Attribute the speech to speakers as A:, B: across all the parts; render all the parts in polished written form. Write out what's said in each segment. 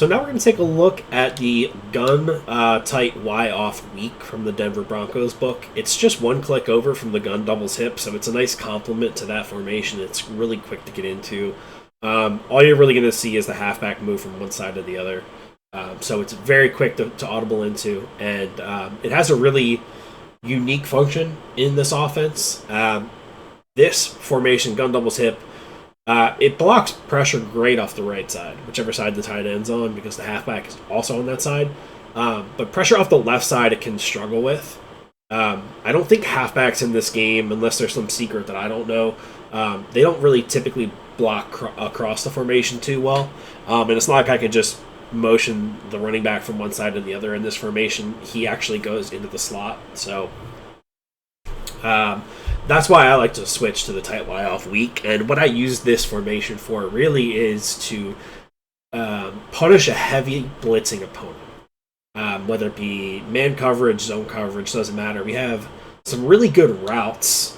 A: So now we're going to take a look at the gun tight Y off weak from the Denver Broncos book. It's just one click over from the gun doubles hip, so it's a nice complement to that formation. It's really quick to get into. All you're really going to see is the halfback move from one side to the other. So it's very quick to audible into, and it has a really unique function in this offense. This formation, gun doubles hip, it blocks pressure great off the right side, whichever side the tight end's on, because the halfback is also on that side. But pressure off the left side it can struggle with. I don't think halfbacks in this game, unless there's some secret that I don't know, they don't really typically block across the formation too well. And it's not like I could just motion the running back from one side to the other in this formation. He actually goes into the slot. So that's why I like to switch to the tight Y off weak. And what I use this formation for really is to punish a heavy blitzing opponent. Whether it be man coverage, zone coverage, doesn't matter. We have some really good routes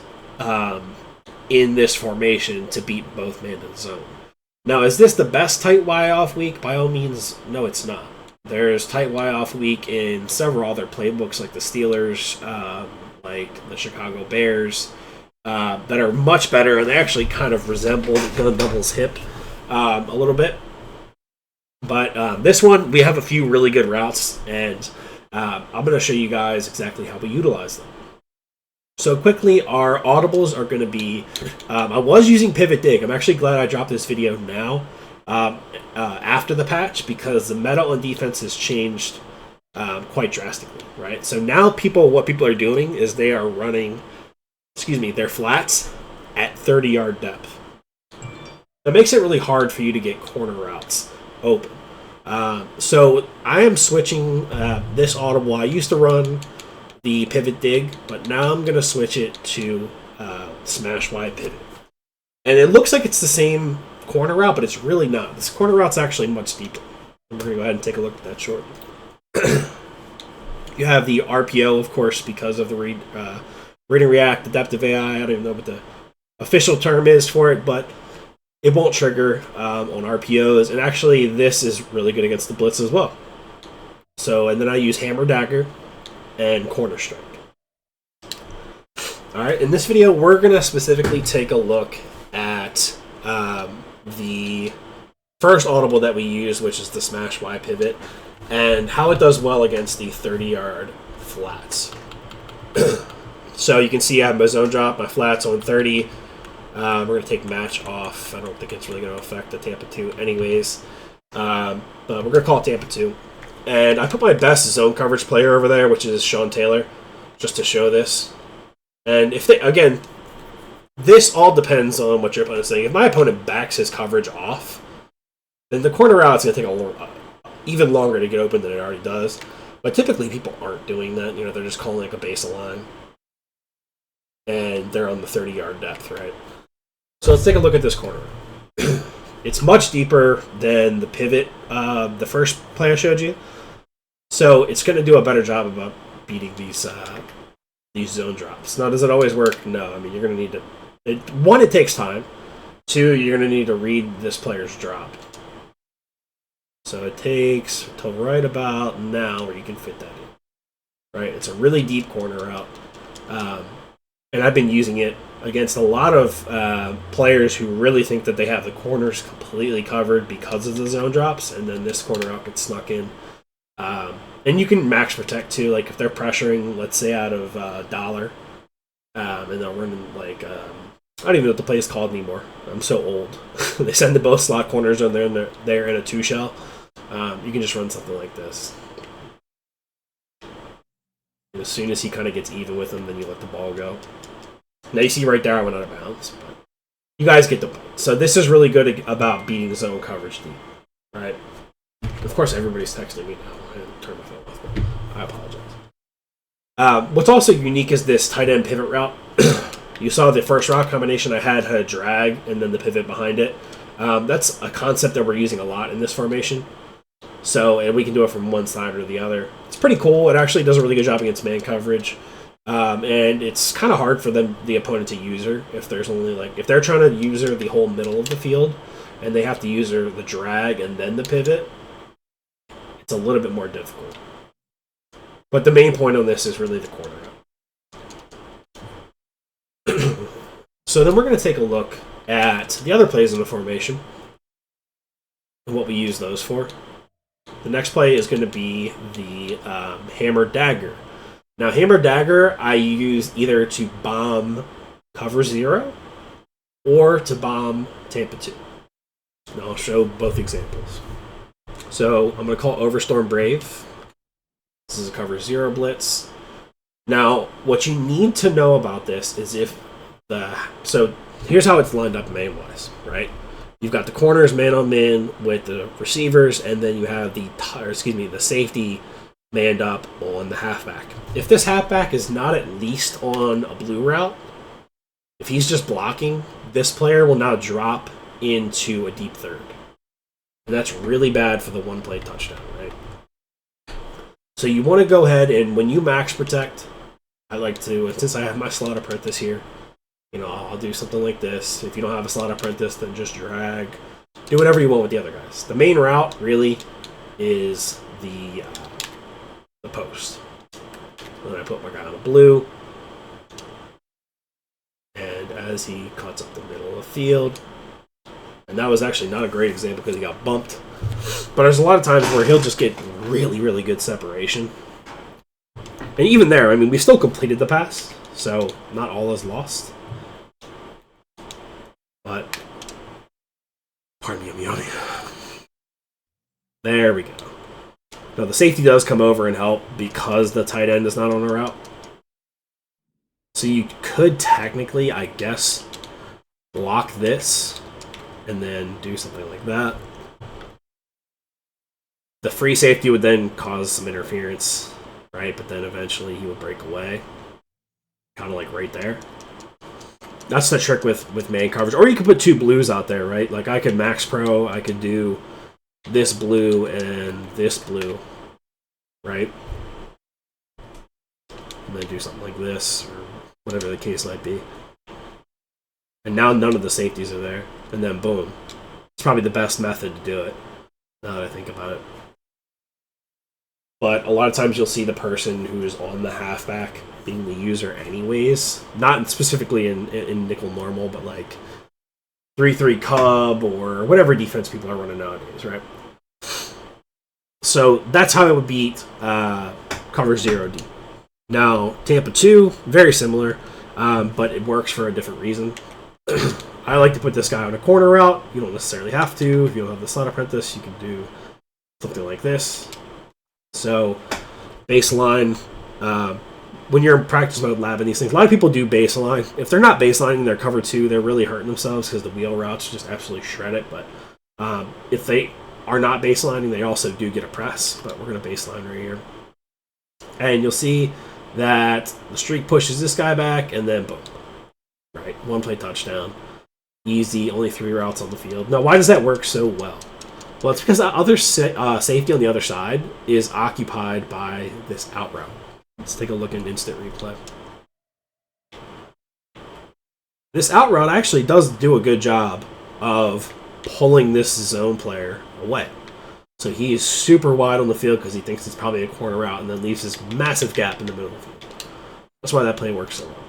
A: in this formation to beat both man and zone. Now, is this the best tight Y off week? By all means, no, it's not. There's tight Y off week in several other playbooks, like the Steelers, like the Chicago Bears, that are much better, and they actually kind of resemble the gun doubles hip a little bit. But this one, we have a few really good routes, and I'm going to show you guys exactly how we utilize them. So quickly, our audibles are going to be, I was using pivot dig. I'm actually glad I dropped this video now after the patch, because the meta on defense has changed quite drastically, right? So now what people are doing is they are running, their flats at 30-yard depth. That makes it really hard for you to get corner routes open. So I am switching this audible. I used to run the pivot dig, but now I'm going to switch it to smash Y pivot. And it looks like it's the same corner route, but it's really not. This corner route's actually much deeper. I'm going to go ahead and take a look at that short. You have the RPO, of course, because of the read and react, adaptive AI. I don't even know what the official term is for it, but it won't trigger on RPOs. And actually, this is really good against the blitz as well. So, and then I use hammer dagger and corner strike. Alright, in this video, we're going to specifically take a look at the first audible that we use, which is the smash Y pivot, and how it does well against the 30-yard flats. So you can see I have my zone drop, my flats on 30. We're going to take match off. I don't think it's really going to affect the Tampa 2 anyways. But we're going to call it Tampa 2. And I put my best zone coverage player over there, which is Sean Taylor, just to show this. And if they, again, this all depends on what your opponent's saying. If my opponent backs his coverage off, then the corner route's going to take even longer to get open than it already does. But typically people aren't doing that. You know, they're just calling like a baseline. And they're on the 30-yard depth, right? So let's take a look at this corner. It's much deeper than the pivot, the first play I showed you. So it's going to do a better job about beating these zone drops. Now, does it always work? No. I mean, you're going to need to... One, it takes time. Two, you're going to need to read this player's drop. So it takes till right about now where you can fit that in. Right? It's a really deep corner route. And I've been using it against a lot of players who really think that they have the corners completely covered because of the zone drops, and then this corner route gets snuck in. And you can max protect too, like if they're pressuring, let's say out of dollar, and they'll run like I don't even know what the play is called anymore. I'm so old. They send the both slot corners on there, and they're in a 2 shell. You can just run something like this. And as soon as he kind of gets even with them, then you let the ball go. Now you see right there I went out of bounds, but you guys get the point. So this is really good about beating zone coverage deep, right? Of course, everybody's texting me now. I didn't turn my phone off. I apologize. What's also unique is this tight end pivot route. You saw the first route combination I had a drag and then the pivot behind it. That's a concept that we're using a lot in this formation. So, and we can do it from one side or the other. It's pretty cool. It actually does a really good job against man coverage. And it's kind of hard for the opponent to use her if there's only if they're trying to use her the whole middle of the field and they have to use her the drag and then the pivot. it's a little bit more difficult. But the main point on this is really the corner route. So then we're going to take a look at the other plays in the formation and what we use those for. The next play is going to be the hammer dagger. Now, hammer dagger I use either to bomb cover 0 or to bomb Tampa 2. And I'll show both examples. So I'm going to call Overstorm Brave. This is a cover 0 blitz. Now, what you need to know about this is so here's how it's lined up man-wise, right? You've got the corners man-on-man with the receivers, and then you have the safety manned up on the halfback. If this halfback is not at least on a blue route, if he's just blocking, this player will now drop into a deep third. And that's really bad for the one-play touchdown, right? So you want to go ahead and when you max protect, I like to, since I have my slot apprentice here, I'll do something like this. If you don't have a slot apprentice, then just drag. Do whatever you want with the other guys. The main route really is the post. And then I put my guy on a blue. And as he cuts up the middle of the field, and that was actually not a great example because he got bumped. But there's a lot of times where he'll just get really, really good separation. And even there, we still completed the pass, so not all is lost. But, pardon me, I'm yawning. There we go. Now the safety does come over and help because the tight end is not on a route. So you could technically, I guess, block this and then do something like that. The free safety would then cause some interference, right? But then eventually he would break away. Kind of like right there. That's the trick with man coverage. Or you could put 2 blues out there, right? Like I could max pro, I could do this blue and this blue, right? And then do something like this, or whatever the case might be. And now none of the safeties are there. And then boom. It's probably the best method to do it, now that I think about it. But a lot of times you'll see the person who's on the halfback being the user anyways. Not specifically in nickel normal, but like 3-3 Cub or whatever defense people are running nowadays, right? So that's how I would beat cover 0D. Now, Tampa 2, very similar, but it works for a different reason. I like to put this guy on a corner route. You don't necessarily have to. If you don't have the slot apprentice, you can do something like this. So, baseline, when you're in practice mode labbing these things, a lot of people do baseline. If they're not baselining their cover 2, they're really hurting themselves because the wheel routes just absolutely shred it. But if they are not baselining, they also do get a press. But we're going to baseline right here. And you'll see that the streak pushes this guy back, and then boom. Right, 1-play touchdown. Easy, only 3 routes on the field. Now, why does that work so well? Well, it's because the other safety on the other side is occupied by this out route. Let's take a look at instant replay. This out route actually does do a good job of pulling this zone player away. So he is super wide on the field because he thinks it's probably a corner route and then leaves this massive gap in the middle of the field. That's why that play works so well.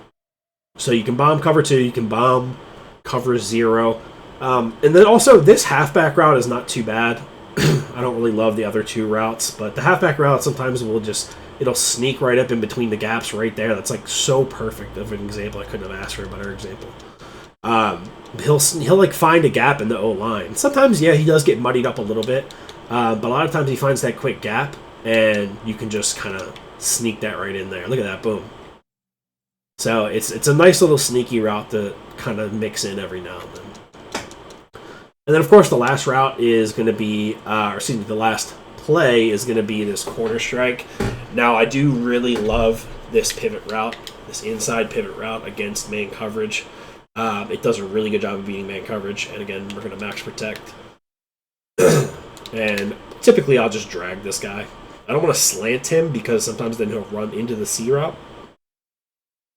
A: So you can bomb cover 2, you can bomb cover 0. And then also, this halfback route is not too bad. I don't really love the other 2 routes, but the halfback route sometimes it'll sneak right up in between the gaps right there. That's like so perfect of an example. I couldn't have asked for a better example. He'll like find a gap in the O-line. Sometimes, yeah, he does get muddied up a little bit, but a lot of times he finds that quick gap, and you can just kind of sneak that right in there. Look at that, boom. So it's a nice little sneaky route to kind of mix in every now and then. And then, of course, the last route is going to be, the last play is going to be this corner strike. Now, I do really love this pivot route, this inside pivot route against man coverage. It does a really good job of beating man coverage. And again, we're going to max protect. And typically, I'll just drag this guy. I don't want to slant him because sometimes then he'll run into the C route.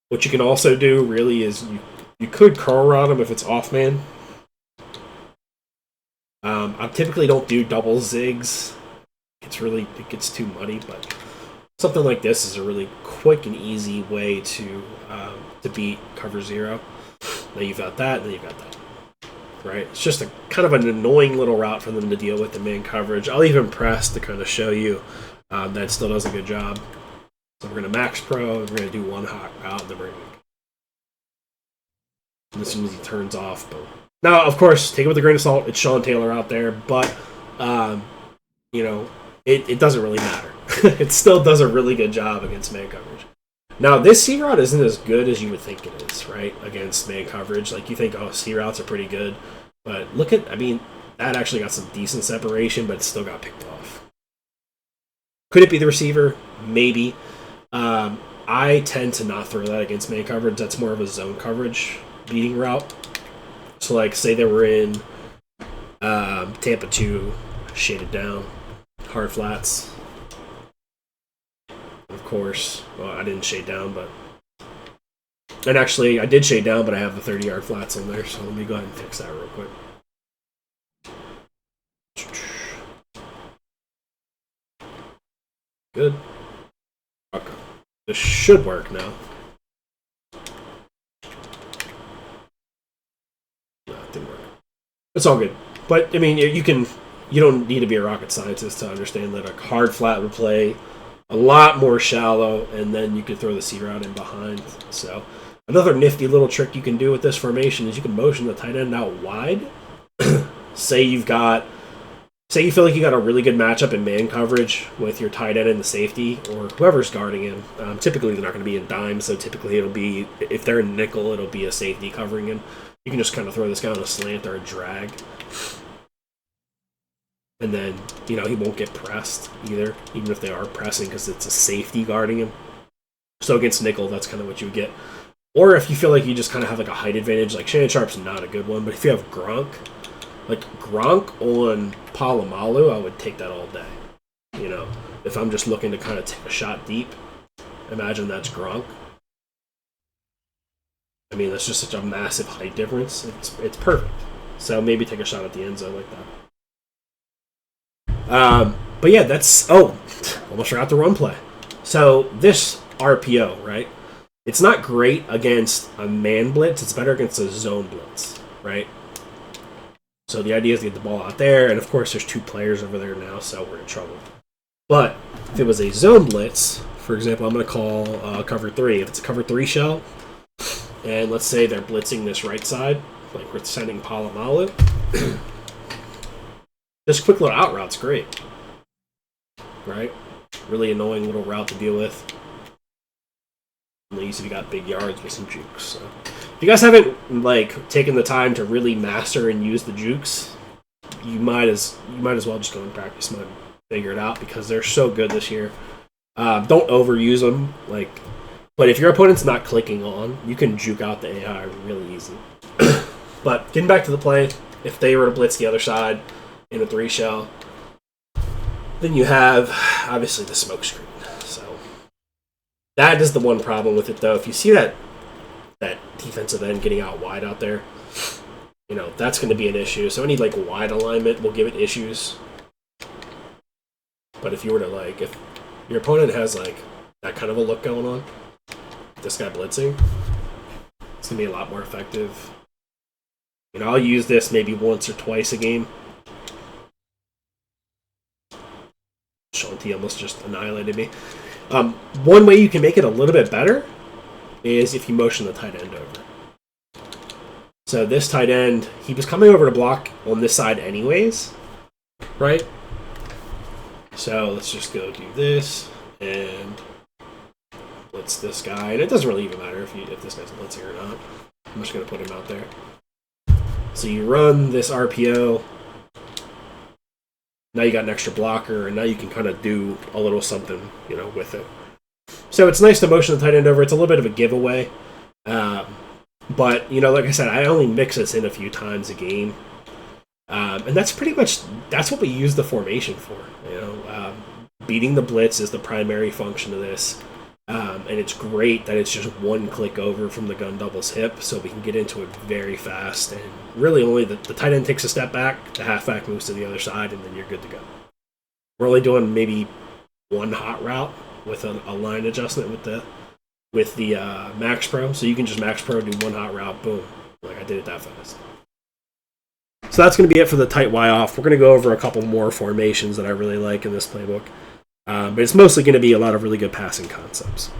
A: What you can also do, really, is you could curl route him if it's off man. I typically don't do double zigs it gets too muddy. But something like this is a really quick and easy way to beat cover 0. Now you've got that, and then you've got that. Right? It's just a kind of an annoying little route for them to deal with in man coverage. I'll even press to kind of show you that it still does a good job. So we're going to max pro, we're going to do one hot route, and then we're going to... as soon as he turns off, boom. Now, of course, take it with a grain of salt. It's Sean Taylor out there, but, you know, it doesn't really matter. It still does a really good job against man coverage. Now, this C route isn't as good as you would think it is, right, against man coverage. Like, you think, oh, C routes are pretty good. But look at, I mean, that actually got some decent separation, but it still got picked off. Could it be the receiver? Maybe. I tend to not throw that against man coverage. That's more of a zone coverage beating route. So, like, say they were in Tampa 2, shaded down, hard flats. Of course, well, I didn't shade down, but... And actually, I did shade down, but I have the 30-yard flats on there, so let me go ahead and fix that real quick. Good. Okay. This should work now. No, it didn't work. It's all good. But, I mean, you don't need to be a rocket scientist to understand that a hard flat would play a lot more shallow, and then you could throw the C route in behind. So another nifty little trick you can do with this formation is you can motion the tight end out wide. Say you feel like you got a really good matchup in man coverage with your tight end and the safety, or whoever's guarding him. Typically they're not going to be in dime, so typically it'll be, if they're in nickel, it'll be a safety covering him. You can just kind of throw this guy on a slant or a drag. And then, you know, he won't get pressed either, even if they are pressing, because it's a safety guarding him. So against nickel, that's kind of what you would get. Or if you feel like you just kind of have like a height advantage, like Shannon Sharp's not a good one, but if you have Gronk, like Gronk on Palomalu, I would take that all day. You know, if I'm just looking to kind of take a shot deep, imagine that's Gronk. I mean, that's just such a massive height difference. It's perfect. So maybe take a shot at the end zone like that. But yeah, that's... Oh, almost forgot the run play. So this RPO, right? It's not great against a man blitz. It's better against a zone blitz, right? So the idea is to get the ball out there, and of course there's 2 players over there now, so we're in trouble. But if it was a zone blitz, for example, I'm going to call cover 3. If it's a cover 3 shell, and let's say they're blitzing this right side, like we're sending Palomalu, this quick little out route's great, right? Really annoying little route to deal with. At least if you got big yards with some jukes. So, if you guys haven't like taken the time to really master and use the jukes, you might as well just go and practice mode, figure it out, because they're so good this year. Don't overuse them, but if your opponent's not clicking on, you can juke out the AI really easy. But getting back to the play, if they were to blitz the other side in a 3 shell, then you have obviously the smoke screen. So that is the one problem with it, though. If you see that defensive end getting out wide out there, you know, that's going to be an issue. So any like wide alignment will give it issues. But if you were to if your opponent has like that kind of a look going on, this guy blitzing, it's going to be a lot more effective. You know, I'll use this maybe once or twice a game. Sean T almost just annihilated me. One way you can make it a little bit better is if you motion the tight end over. So this tight end, he was coming over to block on this side anyways, right? So let's just go do this and blitz this guy. And it doesn't really even matter if this guy's blitzing or not. I'm just going to put him out there. So you run this RPO. Now you got an extra blocker, and now you can kind of do a little something, you know, with it. So it's nice to motion the tight end over. It's a little bit of a giveaway. But, you know, like I said, I only mix this in a few times a game. And that's pretty much, that's what we use the formation for. You know, beating the blitz is the primary function of this. And it's great that it's just one click over from the gun double's hip, so we can get into it very fast. And really only the tight end takes a step back, the halfback moves to the other side, and then you're good to go. we're only doing maybe one hot route with a line adjustment with the Max Pro. So you can just Max Pro, do one hot route, boom. Like I did it that fast. So that's going to be it for the tight Y off. We're going to go over a couple more formations that I really like in this playbook. But it's mostly going to be a lot of really good passing concepts.